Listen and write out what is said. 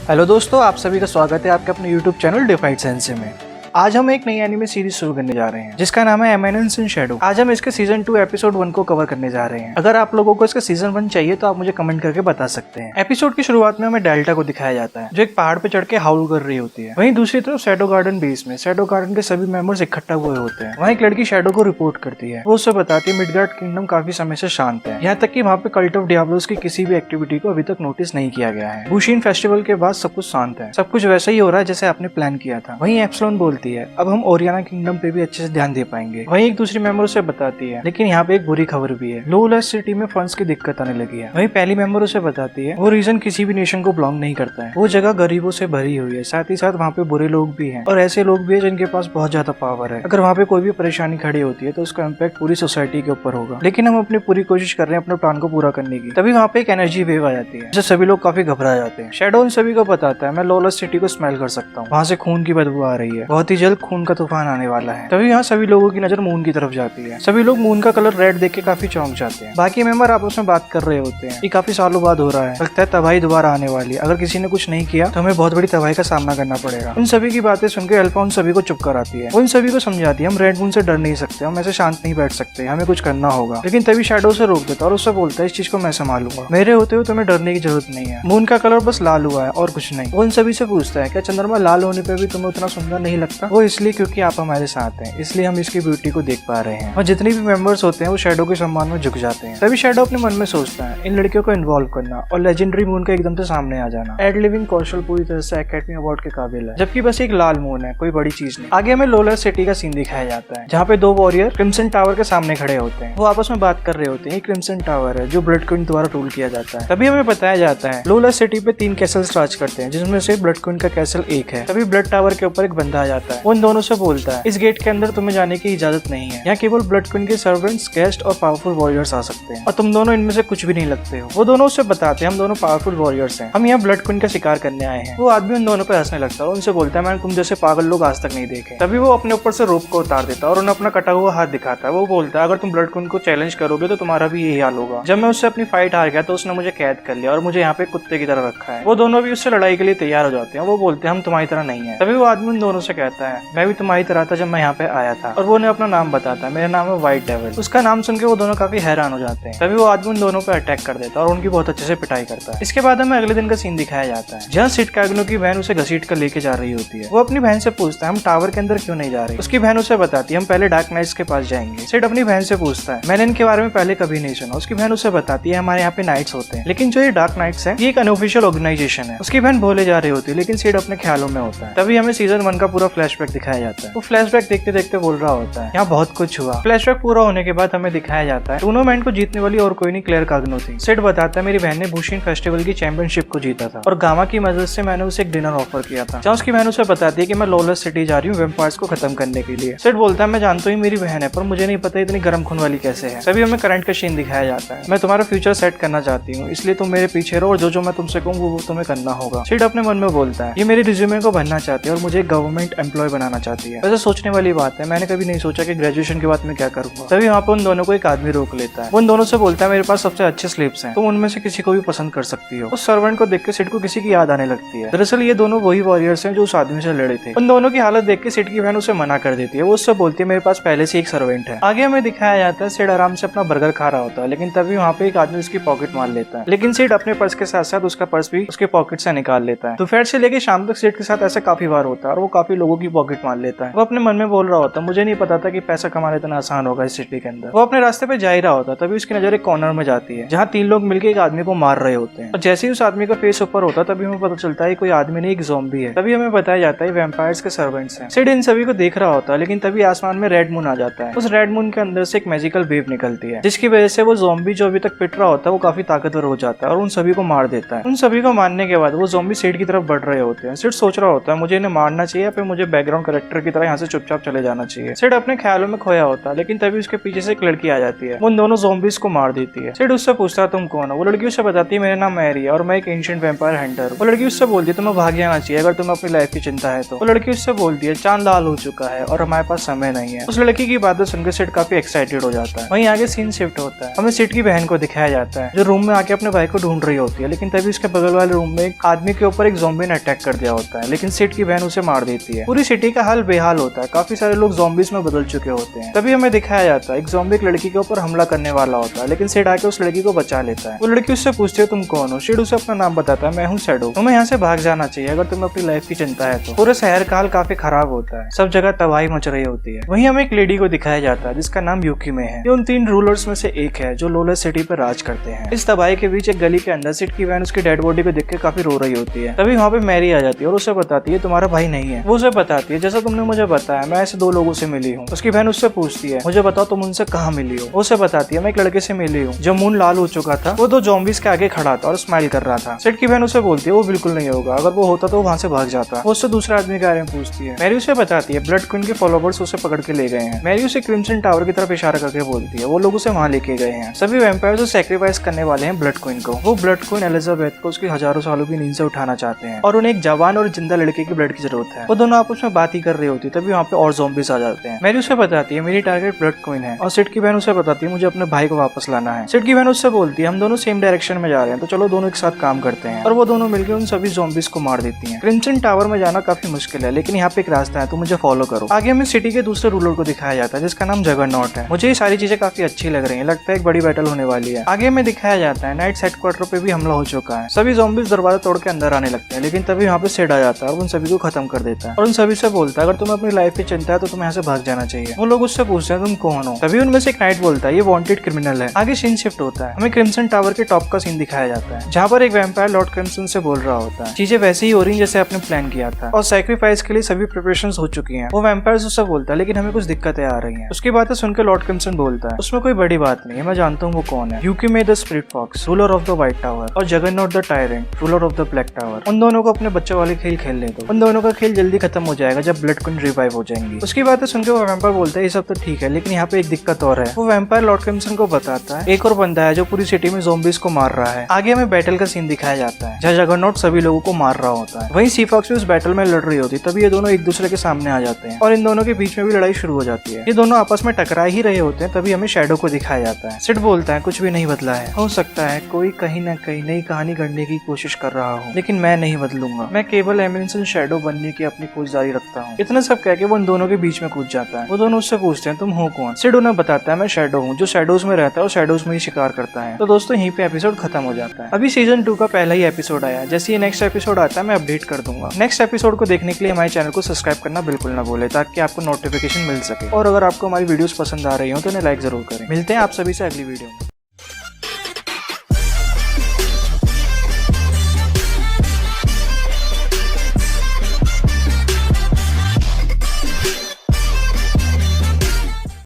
Hello दोस्तों, आप सभी का स्वागत है आपके अपने YouTube चैनल डिफाइड सेंसे में। आज हम एक नई एनिमे सीरीज शुरू करने जा रहे हैं जिसका नाम है एमिनेंस इन शैडो। आज हम इसके सीजन 2 एपिसोड 1 को कवर करने जा रहे हैं। अगर आप लोगों को इसका सीजन 1 चाहिए तो आप मुझे कमेंट करके बता सकते हैं। एपिसोड की शुरुआत में हमें डेल्टा को दिखाया जाता है जो एक पहाड़ पे चढ़ के हाउल कर रही होती है। वहीं दूसरी तरफ शैडो गार्डन बेस में शैडो गार्डन के सभी मेंबर्स इकट्ठा हुए होते हैं। वहाँ एक लड़की शैडो को रिपोर्ट करती है। वो उसे बताती है मिडगार्ड किंगडम काफी समय से शांत है, यहाँ तक कि वहाँ पे कल्ट ऑफ डियाब्लोस की किसी भी एक्टिविटी को अभी तक नोटिस नहीं किया गया है। बुशीन फेस्टिवल के बाद सब कुछ शांत है, सब कुछ वैसा ही हो रहा है जैसे आपने प्लान किया था। वहीं एप्सिलॉन बोलती है अब हम ओरियाना किंगडम पे भी अच्छे से ध्यान दे पाएंगे। वहीं एक दूसरी मेंबर उसे बताती है लेकिन यहाँ पे एक बुरी खबर भी है, लोलेस सिटी में फंड्स की दिक्कत आने लगी है। वहीं पहली मेंबर उसे बताती है वो रीजन किसी भी नेशन को बिलोंग नहीं करता है, वो जगह गरीबों से भरी हुई है, साथ ही साथ वहाँ पे बुरे लोग भी हैं और ऐसे लोग भी है जिनके पास बहुत ज्यादा पावर है। अगर वहाँ पे कोई भी परेशानी खड़ी होती है तो उसका इम्पैक्ट पूरी सोसाइटी के ऊपर होगा, लेकिन हम अपनी पूरी कोशिश कर रहे हैं अपने प्लान को पूरा करने की। तभी वहाँ पे एक एनर्जी वेव आ जाती है जिससे सभी लोग काफी घबरा जाते हैं। शैडो उन सभी को बताता है मैं लोलेस सिटी को स्मेल कर सकता हूँ, वहाँ से खून की बदबू आ रही है, बहुत ही जल्द खून का तूफान आने वाला है। तभी यहाँ सभी लोगों की नजर मून की तरफ जाती है। सभी लोग मून का कलर रेड देख के काफी चौंक जाते हैं। बाकी मेंबर आपस में बात कर रहे होते हैं, ये काफी सालों बाद हो रहा है, लगता है तबाही दोबारा आने वाली है, अगर किसी ने कुछ नहीं किया तो हमें बहुत बड़ी तबाही का सामना करना पड़ेगा। उन सभी की बातें सुनकर अल्फा उन सभी को चुप कराती है। उन सभी को समझाती है हम रेड मून से डर नहीं सकते, हम ऐसे शांत नहीं बैठ सकते, हमें कुछ करना होगा। लेकिन तभी शैडो से रोक देता और उससे बोलता है इस चीज को मैं संभालूंगा, मेरे होते हुए तुम्हें डरने की जरूरत नहीं है, मून का कलर बस लाल हुआ है और कुछ नहीं। वो उन सभी से पूछता है क्या चंद्रमा लाल होने पे भी तुम्हें उतना सुंदर नहीं लगता? वो इसलिए क्योंकि आप हमारे साथ हैं, इसलिए हम इसकी ब्यूटी को देख पा रहे हैं। और जितने भी मेंबर्स होते हैं वो शैडो के सम्मान में झुक जाते हैं। तभी शैडो अपने मन में सोचता है इन लड़कियों को इन्वॉल्व करना और लेजेंडरी मून का एकदम से सामने आ जाना। एड लिविंग कौशल पूरी तरह से एकेडमी अवार्ड के काबिल है, जबकि बस एक लाल मून है, कोई बड़ी चीज नहीं। आगे हमें लोलेस सिटी का सीन दिखाया जाता है जहाँ पे दो वॉरियर क्रिम्सन टावर के सामने खड़े होते हैं। वो आपस में बात कर रहे होते हैं। क्रिम्सन टावर है जो ब्लड क्वीन द्वारा रूल किया जाता है। तभी हमें बताया जाता है लोलेस सिटी पे 3 कैसल्स राज करते हैं जिसमें से ब्लड क्वीन का कैसल एक है। तभी ब्लड टावर के ऊपर एक बंदा आ जाता है, उन दोनों से बोलता है इस गेट के अंदर तुम्हें जाने की इजाजत नहीं है, यहाँ केवल ब्लड क्वीन के सर्वेंट्स, गेस्ट और पावरफुल वॉरियर्स आ सकते हैं और तुम दोनों इनमें से कुछ भी नहीं लगते हो। वो दोनों उससे बताते हैं हम दोनों पावरफुल वॉरियर्स हैं, हम यहाँ ब्लड क्वीन का शिकार करने आए हैं। वो आदमी उन दोनों पे हंसने लगता है और उनसे बोलता है मैंने तुम जैसे पागल लोग आज तक नहीं देखे। तभी वो अपने ऊपर से रोप को उतार देता है और उन्हें अपना कटा हुआ हाथ दिखाता है। वो बोलता है अगर तुम ब्लड क्वीन को चैलेंज करोगे तो तुम्हारा भी यही हाल होगा। जब मैं उससे अपनी फाइट हार गया तो उसने मुझे कैद कर लिया और मुझे यहाँ पे कुत्ते की तरह रखा है। वो दोनों भी उससे लड़ाई के लिए तैयार हो जाते हैं। वो बोलते हैं हम तुम्हारी तरह नहीं है। तभी वो आदमी उन दोनों से कहता है मैं भी तुम्हारी तरह था जब मैं यहाँ पे आया था, और वो उन्हें अपना नाम बताता है, मेरा नाम है व्हाइट डेविल। उसका नाम सुन के वो दोनों काफी हैरान हो जाते हैं। तभी वो आदमी उन दोनों पे अटैक कर देता है और उनकी बहुत अच्छे से पिटाई करता है। इसके बाद हमें अगले दिन का सीन दिखाया जाता है जहाँ सिट कैग्नो की बहन उसे घसीट कर लेके जा रही होती है। वो अपनी बहन से पूछता है हम टावर के अंदर क्यों नहीं जा रहे? उसकी बहन उसे बताती है हम पहले डार्क नाइट्स के पास जाएंगे। सिट अपनी बहन से पूछता है मैंने इनके बारे में पहले कभी नहीं सुना। उसकी बहन उसे बताती है हमारे यहाँ पे नाइट्स होते हैं, लेकिन जो ये डार्क नाइट्स है ये एक अनऑफिशियल ऑर्गेनाइजेशन है। उसकी बहन बोले जा रही होती है लेकिन सिट अपने ख्यालों में होता है। तभी हमें सीजन 1 का पूरा फ्लैशबैक दिखाया जाता है। वो फ्लैशबैक देखते देखते बोल रहा होता है यहाँ बहुत कुछ हुआ। फ्लैशबैक पूरा होने के बाद हमें दिखाया जाता है टूर्नामेंट को जीतने वाली और कोई नहीं क्लेयर काग्नो थी। सिट बताता है मेरी बहन ने बुशीन फेस्टिवल की चैंपियनशिप को जीता था और गामा की मदद से मैंने उसे एक डिनर ऑफर किया था जहाँ उसकी बहन उसे बताती है कि मैं लोलेस सिटी जा रही हूँ वैम्पायर्स को खत्म करने के लिए। सिट बोलता है मैं जानता हूँ मेरी बहन है पर मुझे नहीं पता इतनी गर्म खून वाली कैसे है। तभी हमें करंट का सीन दिखाया जाता है मैं तुम्हारा फ्यूचर सेट करना चाहती हूँ इसलिए तुम मेरे पीछे रहो और जो मैं तुमसे कहूँ वो तुम्हें करना होगा। सिट अपने मन में बोलता है ये मेरे रिज्यूमे को भरना चाहती है और मुझे गवर्नमेंट एम्प्लॉय बनाना चाहती है। वैसे सोचने वाली बात है, मैंने कभी नहीं सोचा कि ग्रेजुएशन के बाद मैं क्या करूंगा। तभी वहाँ पे उन दोनों को एक आदमी रोक लेता है। वो उन दोनों से बोलता है मेरे पास सबसे अच्छे स्लेव्स हैं, तुम उनमें से किसी को भी पसंद कर सकती हो। उस सर्वेंट को देख के सिट को किसी की याद आने लगती है। दरअसल ये दोनों वही वॉरियर्स हैं जो उस आदमी से लड़े थे। उन दोनों की हालत देख के सिट की बहन उसे मना कर देती है। वो उससे बोलती है मेरे पास पहले से एक सर्वेंट है। आगे हमें दिखाया जाता है सिट आराम से अपना बर्गर खा रहा होता है, लेकिन तभी वहाँ पे एक आदमी उसकी पॉकेट मार लेता है। लेकिन सिट अपने पर्स के साथ साथ उसका पर्स भी उसके पॉकेट से निकाल लेता है। दोपहर से लेकर शाम तक सिट के साथ ऐसा काफी बार होता है और वो काफी लोगों की पॉकेट मार लेता है। वो अपने मन में बोल रहा होता है मुझे नहीं पता था कि पैसा कमाना इतना आसान होगा इस सिटी के अंदर। वो अपने रास्ते पे जा ही रहा होता तभी उसकी नजर एक कॉर्नर में जाती है जहाँ 3 लोग मिलकर एक आदमी को मार रहे होते हैं और जैसे ही उस आदमी का फेस ऊपर होता तभी हमें पता चलता है कोई आदमी नहीं एक ज़ॉम्बी है। तभी हमें बताया जाता है वैम्पायर्स के सर्वेंट्स हैं। सिड इन सभी को देख रहा होता है लेकिन तभी आसमान में रेड मून आ जाता है। उस रेड मून के अंदर से एक मैजिकल वेव निकलती है जिसकी वजह से वो ज़ॉम्बी जो अभी तक पिट रहा होता है वो काफी ताकतवर हो जाता है और उन सभी को मार देता है। उन सभी को मारने के बाद वो ज़ॉम्बी सिड की तरफ बढ़ रहे होते हैं। सिड सोच रहा होता है मुझे इन्हें मारना चाहिए या फिर मुझे बैकग्राउंड कैरेक्टर की तरह यहाँ से चुपचाप चले जाना चाहिए। सिड अपने ख्यालों में खोया होता है, लेकिन तभी उसके पीछे से एक लड़की आ जाती है। वो उन दोनों ज़ॉम्बीज को मार देती है। सिड उससे पूछता है तुम कौन हो। वो लड़की उससे बताती है मेरा नाम मैरी है और मैं एक एंशिएंट वैम्पायर हंटर हूँ। वो लड़की उससे बोलती है तुम्हें भाग जाना चाहिए अगर तुम्हें अपनी लाइफ की चिंता है तो। वो लड़की उससे बोलती है चांद लाल हो चुका है और हमारे पास समय नहीं है। उस लड़की की बातें सुनकर सिड काफी एक्साइटेड हो जाता है। वहीं आगे सीन शिफ्ट होता है। हमें सिड की बहन को दिखाया जाता है जो रूम में आके अपने भाई को ढूंढ रही होती है, लेकिन तभी उसके बगल वाले रूम में एक आदमी के ऊपर एक ज़ॉम्बी ने अटैक कर दिया होता है, लेकिन सिड की बहन उसे मार देती है। पूरी सिटी का हाल बेहाल होता है। काफी सारे लोग ज़ॉम्बीज में बदल चुके होते हैं। तभी हमें दिखाया जाता है एक ज़ॉम्बी एक लड़की के ऊपर हमला करने वाला होता है, लेकिन सिड आके उस लड़की को बचा लेता है। वो लड़की उससे पूछती है तुम कौन हो। सिड उसे अपना नाम बताता है मैं हूँ शैडो। तुम्हें यहाँ से भाग जाना चाहिए अगर तुम्हें अपनी लाइफ की चिंता है तो। पूरे शहर का हाल काफी खराब होता है। सब जगह तबाही मच रही होती है। वहीं हमें एक लेडी को दिखाया जाता है जिसका नाम यूकीमे है। ये उन 3 रूलर्स में से एक है जो लोलेस सिटी पर राज करते हैं। इस तबाही के बीच एक गली के अंदर सिड की बहन उसकी डेड बॉडी को देख के काफी रो रही होती है। तभी वहाँ पे मैरी आ जाती है और उसे बताती है तुम्हारा भाई नहीं है। वो उसे बताती है जैसा तुमने मुझे बताया मैं ऐसे 2 लोगों से मिली हूँ। उसकी बहन उससे पूछती है मुझे बताओ तुम उनसे कहाँ मिली हो। उसे बताती है मैं एक लड़के से मिली हूँ जो मुंह लाल हो चुका था। वो 2 ज़ॉम्बीज के आगे खड़ा था और स्माइल कर रहा था। सिड की बहन उसे बोलती है वो बिल्कुल नहीं होगा, अगर वो होता तो वहाँ से भाग जाता। वो उससे दूसरे आदमी के बारे में पूछती है। मैरी उसे बताती है ब्लड क्वीन के फॉलोवर्स उसे पकड़ के ले गए हैं। मैरी उसे क्रिम्सन टावर की तरफ इशारा करके बोलती है वो लोग उसे वहाँ लेके गए हैं। सभी वैम्पायर्स उसे सैक्रिफाइस करने वाले हैं ब्लड क्वीन को। वो ब्लड क्वीन एलिजाबेथ को उसकी हजारों सालों की नींद से उठाना चाहते हैं और उन्हें एक जवान और जिंदा लड़के की ब्लड की जरूरत है। वो दोनों आपस में बात ही कर रही होती है। तभी वहाँ पे और ज़ॉम्बीज आ जाते हैं। मैरी उसे बताती है मेरी टारगेट ब्लड क्वीन है और सिड की बहन उसे बताती है मुझे अपने भाई को वापस लाना है। सिड की बहन उससे बोलती है हम दोनों सेम डायरेक्शन में जा रहे हैं तो चलो दोनों एक साथ काम करते हैं। और वो दोनों मिलकर उन सभी ज़ॉम्बीज को मार देती हैं। क्रिम्सन टावर में जाना काफी मुश्किल है, लेकिन यहाँ पे एक रास्ता है तो मुझे फॉलो करो। आगे हमें सिटी के दूसरे रूलर को दिखाया जाता है जिसका नाम जगरनॉट है। मुझे ये सारी चीजें काफी अच्छी लग रही है। लगता है एक बड़ी बैटल होने वाली है। आगे हमें दिखाया जाता है नाइट्स हेडक्वार्टर पे भी हमला हो चुका है। सभी ज़ॉम्बीज दरवाजा तोड़ के अंदर आने लगते हैं, लेकिन तभी यहाँ पे सिड आ जाता है और उन सभी को खत्म कर देता है और उन सभी से बोलता है अगर तुम्हें अपनी लाइफ की चिंता है तो तुम्हें यहाँ से भाग जाना चाहिए। वो लोग उससे पूछते हैं तुम कौन हो। तभी उनमें से एक नाइट बोलता है ये वांटेड क्रिमिनल है। आगे सीन शिफ्ट होता है। हमें क्रिम्सन टावर के टॉप का सीन दिखाया जाता है जहाँ पर एक वैम्पायर लॉर्ड क्रिम्सन से बोल रहा होता है चीजें वैसे ही हो रही जैसे आपने प्लान किया था और सैक्रिफाइस के लिए सभी प्रिपरेशंस हो चुकी हैं। वो वैम्पायर्स उससे बोलता है लेकिन हमें कुछ दिक्कतें आ रही हैं। उसकी बातें सुनकर लॉर्ड क्रिम्सन बोलता है उसमें कोई बड़ी बात नहीं है, मैं जानता हूँ वो कौन है। Yukime the spirit fox ruler of the white tower और Juggernaut the tyrant ruler of the black tower. उन दोनों को अपने बच्चों वाले खेल खेलने दो। उन दोनों का खेल जल्दी खत्म हो जाएगा जब ब्लड क्वीन रिवाइव हो जाएंगी। उसकी बातें सुनकर वो वैम्पायर बोलता है ये सब तो ठीक है, लेकिन यहाँ पे एक दिक्कत और है। वो वैम्पायर लॉर्ड क्रिम्सन को बताता है एक और बंदा है जो पूरी सिटी में ज़ॉम्बीज को मार रहा है। आगे हमें बैटल का सीन दिखाया जाता है जहाँ जगरनॉट सभी लोगों को मार रहा होता है। वहीं सीफॉक्स भी उस बैटल में लड़ रही होती है। तभी ये दोनों एक दूसरे के सामने आ जाते हैं और इन दोनों के बीच में भी लड़ाई शुरू हो जाती है। ये दोनों आपस में टकरा ही रहे होते हैं। तभी हमें शैडो को दिखाया जाता है। सिड बोलता है कुछ भी नहीं बदला है, हो सकता है कोई कहीं ना कहीं नई कहानी गढ़ने की कोशिश कर रहा हो, लेकिन मैं नहीं बदलूंगा। मैं केवल एमिनेंस शैडो बनने की अपनी खोज जारी रखता हूँ। इतना सब कह के वो इन दोनों के बीच में कूद जाता है। वो दोनों उससे पूछते हैं तुम हो कौन। सिड उन्हें बताता है मैं शैडो हूँ जो शैडोज में रहता है और शैडोज में ही शिकार करता है। तो दोस्तों यहीं पे एपिसोड खत्म हो जाता है। अभी सीजन 2 का पहला ही एपिसोड आया। जैसे ये नेक्स्ट एपिसोड आता है मैं अपडेट कर दूंगा। नेक्स्ट एपिसोड को देखने के लिए हमारे चैनल को सब्सक्राइब करना बिल्कुल ना भूले ताकि आपको नोटिफिकेशन मिल सके। और अगर आपको हमारी वीडियोस पसंद आ रही हो तो उन्हें लाइक जरूर करें। मिलते हैं आप सभी से अगली वीडियो में।